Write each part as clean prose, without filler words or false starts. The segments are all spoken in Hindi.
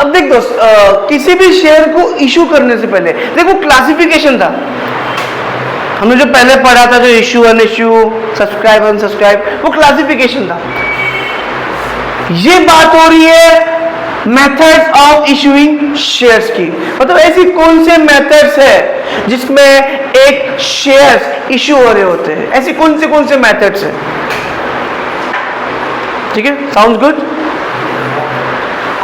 अब देख दोस्त, किसी भी शेयर को इशू करने से पहले देखो क्लासिफिकेशन था, हमने जो पहले पढ़ा था, जो इशू अनइशू, सब्सक्राइब अनसब्सक्राइब, वो क्लासिफिकेशन था। ये बात हो रही है मेथड्स ऑफ इशूइंग शेयर्स की, मतलब ऐसी कौन से मेथड्स है जिसमें एक शेयर्स इशू हो रहे होते हैं, ऐसी कौन से मेथड्स हैं। ठीक है, साउंड्स गुड।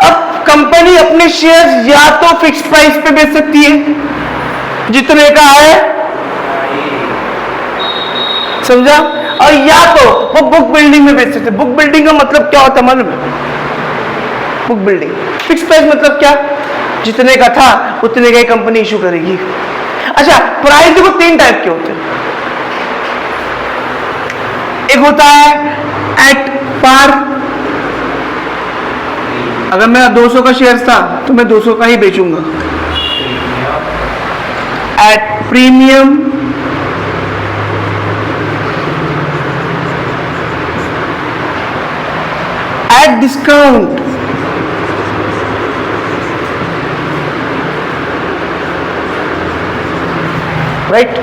अब कंपनी अपने शेयर्स या तो फिक्स प्राइस पे बेच सकती है, जितने का है, समझा, और या तो वो बुक बिल्डिंग में बेच सकते हैं। बुक बिल्डिंग का मतलब क्या होता है मालूम है? बुक बिल्डिंग, फिक्स प्राइस मतलब क्या, जितने का था उतने का ही कंपनी इशू करेगी। अच्छा, प्राइस देखो 3 टाइप के होते हैं। एक होता है एट पार, अगर मेरा 200 का शेयर था तो मैं 200 का ही बेचूंगा। At premium, at discount, right.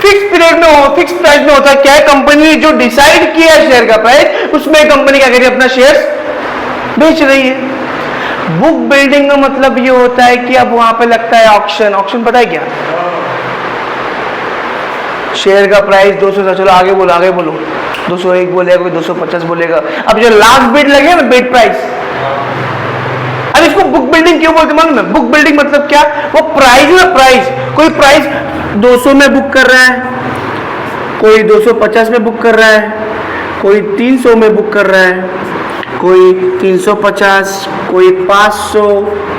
Fix period में हो, फिक्स प्राइस में होता है क्या है, कंपनी ने जो डिसाइड किया है शेयर का प्राइस, उसमें कंपनी क्या करिए, अपना शेयर बेच रही है। बुक बिल्डिंग का मतलब ये होता है कि अब वहां पे लगता है ऑक्शन। ऑक्शन पता है क्या, शेयर का प्राइस 200 था, चलो आगे बोलो 201 बोलेगा, कोई 250 बोलेगा, अब जो लास्ट बिड लगे ना, बिड प्राइस, अब इसको बुक बिल्डिंग क्यों बोलते मालूम है? बुक बिल्डिंग मतलब क्या, वो प्राइस में प्राइस, कोई प्राइस 200 में बुक कर रहा है, कोई 250 में बुक कर रहा है, कोई 300 में बुक कर रहा है, कोई 350, कोई 500,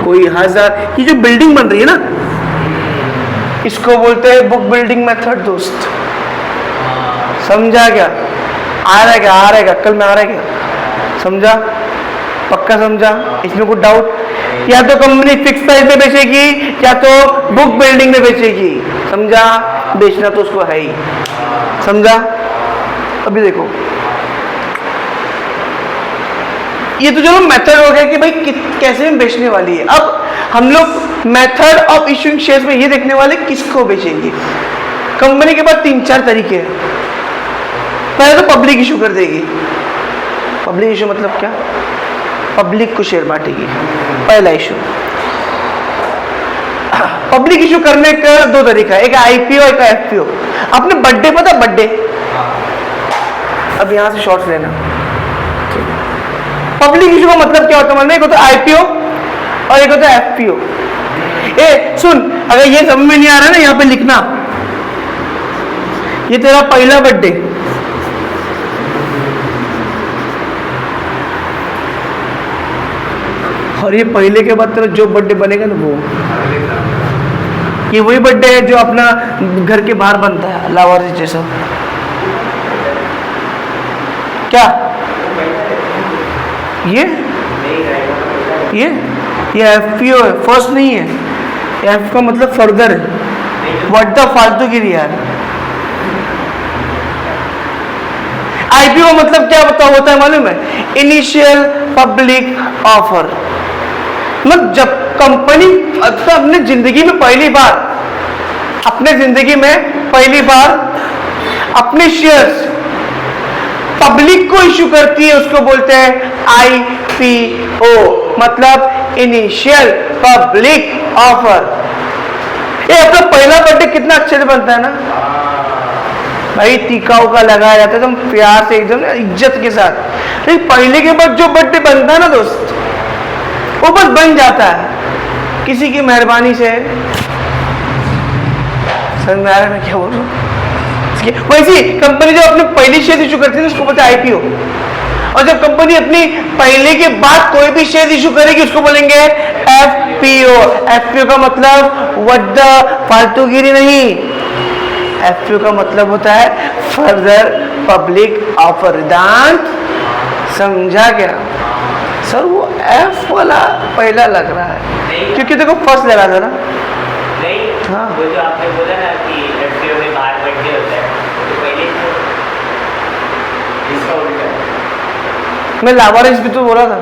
कोई 1000। ये जो बिल्डिंग बन रही है ना, इसको बोलते हैं बुक बिल्डिंग मेथड दोस्त। समझा क्या? आ रहा है क्या कल में आ रहा है क्या? समझा, पक्का समझा? इसमें कुछ डाउट? या तो कंपनी फिक्स प्राइस में बेचेगी या तो बुक बिल्डिंग में बेचेगी। समझा, बेचना तो उसको है ही। समझा? अभी देखो, ये तो चलो मेथड हो गया कि भाई कैसे में बेचने वाली है। अब हम लोग मेथड ऑफ इशूइंग शेयर्स में ये देखने वाले किसको बेचेंगे। कंपनी के पास 3-4 तरीके हैं। पहले तो पब्लिक इशू कर देगी। पब्लिक इशू मतलब क्या, पब्लिक को शेयर बांटेगी, पहला इशू। पब्लिक इशू करने का 2 तरीका है, एक आईपीओ, एक एफपीओ। आपने बर्थडे पता, बर्थडे, अब यहां से शॉर्ट्स लेना। पब्लिक इशू का मतलब क्या होता है, एक होता है आईपीओ और एक होता है एफपीओ। सुन, अगर ये समझ में नहीं आ रहा ना, यहां पे लिखना, ये तेरा पहला बर्थडे, और ये पहले के बाद तेरा जो बर्थडे बनेगा ना, वो ये वही बर्थडे है जो अपना घर के बाहर बनता है, लावारिस जैसा। क्या ये एफपीओ है, फर्स्ट नहीं है। एफ का मतलब फर्दर है, व्हाट द फालतू गिरी यार। आईपीओ मतलब क्या होता है मालूम है? Initial public offer. मतलब जब कंपनी अपने जिंदगी में पहली बार अपने शेयर्स पब्लिक को इशू करती है, उसको बोलते हैं आईपीओ, मतलब इनिशियल पब्लिक ऑफर। ये अपना पहला बर्थडे कितना अच्छे से बनता है ना भाई, टीकाओं का लगाया जाता है एकदम प्यार से, एकदम इज्जत के साथ। लेकिन पहले के बाद जो बर्थडे बनता है ना दोस्त, वो बस बन जाता है किसी की मेहरबानी से। समझ में आ रहा है मैं क्या बोल रहा हूँ? वैसी कंपनी जो अपने पहली शेयर इशू करती है उसको बोलते हैं आईपीओ, और जब कंपनी अपनी पहले के बाद कोई भी शेयर इशू करेगी उसको बोलेंगे एफपीओ। एफपीओ का मतलब व्हाट द फालतूगिरी नहीं, एफपीओ का मतलब होता है फर्दर पब्लिक ऑफर। दांत समझा क्या सर? वो एफ वाला पहला लग रहा है क्योंकि देखो फर्स्ट लगा था ना। नहीं, हाँ, वो जो आपने बोला ना कि एफपीओ में बाहर बर्थडे होता है, तो पहले इसका उल्टा है। मैं लावारिस भी तो बोला था।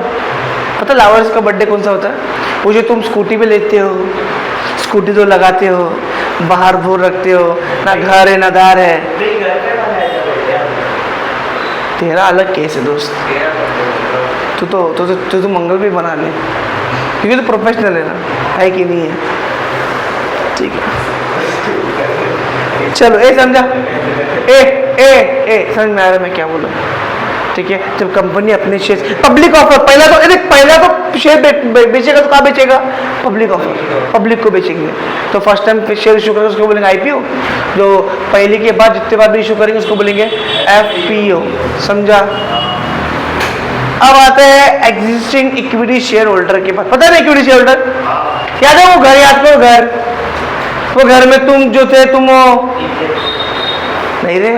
पता लावर्स का बर्थडे कौन सा होता है? वो जो तुम स्कूटी पे लेते हो, स्कूटी तो लगाते हो, बाहर भूर रखते हो, ना घर है ना दार है। नहीं, घर पे बनाया था बेटे। तेरा अलग केस है दोस्त। तू तो मंगल भी बना ले, क्योंकि तो प्रोफेशनल है ना, है कि नहीं है? ठीक है, चलो ए समझा, ए समझ में आ रहा है मैं क्या बोला? ठीक है, जब कंपनी अपने शेयर पब्लिक ऑफर, पहला तो शेयर बेचेगा तो कहाँ बेचेगा? पब्लिक ऑफर, पब्लिक को बेचेंगे। तो फर्स्ट टाइम शेयर इशू करेंगे उसको बोलेंगे आईपीओ, जो पहले के बाद जितने बार भी इशू करेंगे उसको बोलेंगे एफपीओ। समझा? अब आते हैं एग्जिस्टिंग इक्विटी शेयर होल्डर के पास। पता है ना इक्विटी शेयर होल्डर? याद है वो घर, याद करो घर, वो घर में तुम जो थे, तुम वो नहीं रे,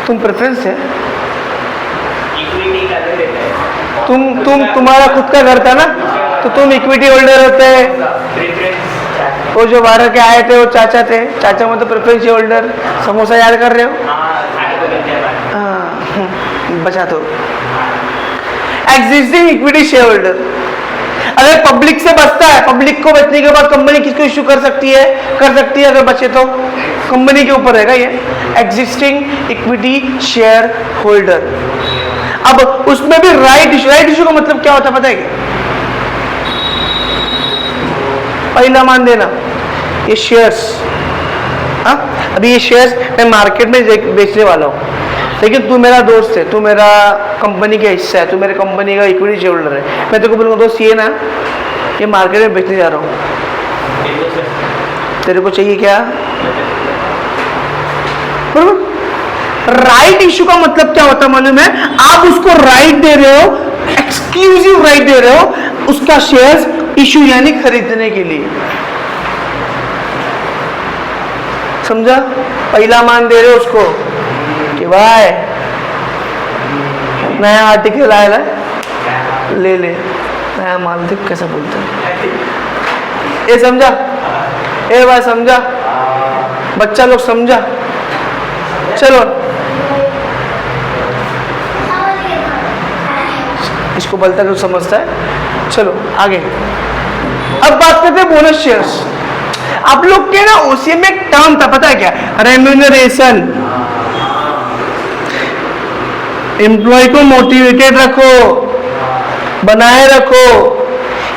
तुम प्रेफरेंस है, इक्विटी का दे देते हैं। तुम्हारा खुद का घर था ना, तो तुम इक्विटी होल्डर होते। प्रेफरेंस वो जो बाहर के आए थे वो चाचा थे, चाचा मतलब प्रेफरेंस शेयर होल्डर। समोसा याद कर रहे हो? खाने को मिलते हैं। हाँ, बचा दो। एग्जिस्टिंग इक्विटी शेयर होल्डर अगर पब्लिक से बचता है, पब्लिक को बचने के बाद कंपनी किसको इश्यू कर सकती है? अगर बचे तो कंपनी के ऊपर रहेगा ये एग्जिस्टिंग इक्विटी शेयर होल्डर। अब उसमें भी राइट इशू का मतलब क्या होता है पता है क्या? पहला मान देना, ये शेयर्स, हाँ अभी ये शेयर्स मैं मार्केट में बेचने वाला हूँ, लेकिन तू मेरा दोस्त है, तू मेरा कंपनी का हिस्सा है, तू मेरे कंपनी का इक्विटी शेयर होल्डर है। मैं तेरे को बोलूँगा दोस्त ये ना, ये मार्केट में बेचने जा रहा हूँ, तेरे को चाहिए क्या? बरोबर? राइट इशू का मतलब क्या होता है मालूम है? आप उसको राइट दे रहे हो, एक्सक्लूसिव राइट दे रहे हो उसका शेयर्स इशू यानी खरीदने के लिए। समझा? पहला मान दे रहे हो उसको कि भाई नया आर्टिकल आया है, ले ले, नया माल देख कैसा बोलते हैं। ये समझा? ए भाई समझा? बच्चा लोग समझा? चलो इसको बोलता है तो समझता है। चलो आगे, अब बात करते हैं बोनस शेयर्स। आप लोग के ना ओसीए में एक टर्म था पता है क्या? रेम्यूनरेशन। एम्प्लॉय को मोटिवेटेड रखो, बनाए रखो।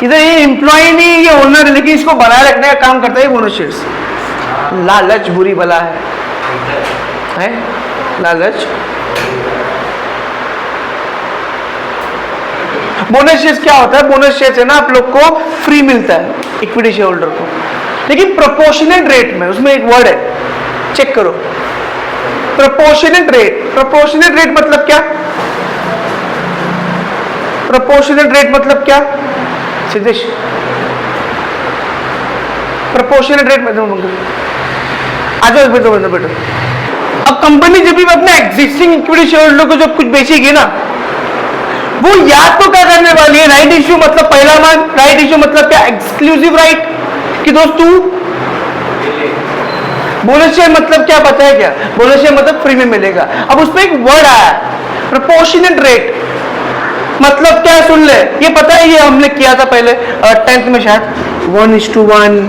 इधर ये एम्प्लॉय नहीं, ये ओनर है, लेकिन इसको बनाए रखने का काम करता है बोनस शेयर्स। लालच बुरी बला है लालच। बोनस शेयर्स क्या होता है? बोनस शेयर्स है ना आप लोग को फ्री मिलता है इक्विटी शेयर होल्डर को, लेकिन प्रोपोर्शनेट रेट में। उसमें एक वर्ड है, चेक करो, प्रोपोर्शनेट रेट। प्रोपोर्शनेट रेट मतलब क्या? प्रोपोर्शनेट रेट मतलब क्या सिद्धेश? प्रोपोर्शनेट रेट मतलब आ जाओ बेटो। अब कंपनी जब भी अपने एग्जिस्टिंग इक्विटी शेयर होल्डर को जब कुछ बेचेगी ना, वो याद तो क्या करने वाली है? राइट इश्यू मतलब पहला मान, राइट इश्यू मतलब क्या? एक्सक्लूसिव राइट कि दोस्त तू। बोनस शेयर मतलब क्या पता है क्या? बोनस शेयर मतलब फ्री में मिलेगा। अब उसमें एक वर्ड आया प्रोपोर्शनेट रेट, मतलब क्या? सुन ले, ये पता है, ये हमने किया था पहले 10th में शायद, 1:1,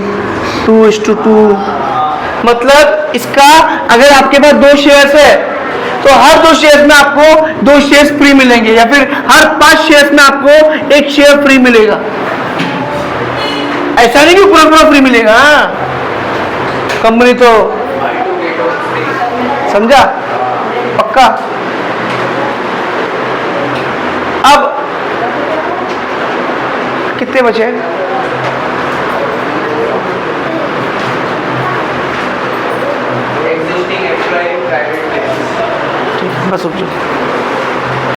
2:2। मतलब इसका अगर आपके पास 2 शेयर्स है तो हर 2 शेयर्स में आपको 2 शेयर्स फ्री मिलेंगे, या फिर हर 5 शेयर्स में आपको 1 शेयर फ्री मिलेगा। ऐसा नहीं कि पूरा फ्री मिलेगा। कंपनी तो समझा? पक्का? अब कितने बचे? बस रुक जाओ।